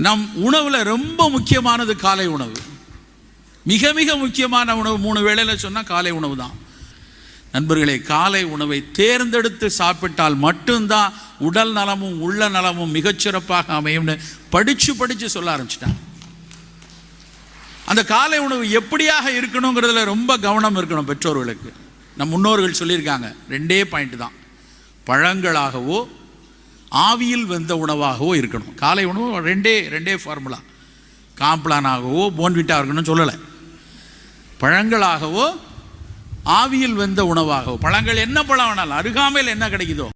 நம் உணவுல ரொம்ப முக்கியமானது காலை உணவு. மிக மிக முக்கியமான உணவு 3 வேளையில சொன்னா காலை உணவு தான். நண்பர்களே, காலை உணவை தேர்ந்தெடுத்து சாப்பிட்டால் மட்டும்தான் உடல் நலமும் உள்ள நலமும் மிகச்சிறப்பாக அமையும்னு படிச்சு சொல்ல ஆரம்பிச்சிட்டாங்க. அந்த காலை உணவு எப்படியாக இருக்கணுங்கிறதுல ரொம்ப கவனம் இருக்கணும் பெற்றோர்களுக்கு. நம் முன்னோர்கள் சொல்லியிருக்காங்க, 2 பாயிண்ட் தான். பழங்களாகவோ ஆவியில் வெந்த உணவாகவோ இருக்கணும். காலை உணவு ரெண்டே ஃபார்முலா. காம்ப்ளானாகவோ போன்விட்டா இருக்கணும்னு சொல்லலை. பழங்களாகவோ ஆவியில் வெந்த உணவாகவோ. பழங்கள் என்ன பழம் வேணாலும், அருகாமையில் என்ன கிடைக்குதோ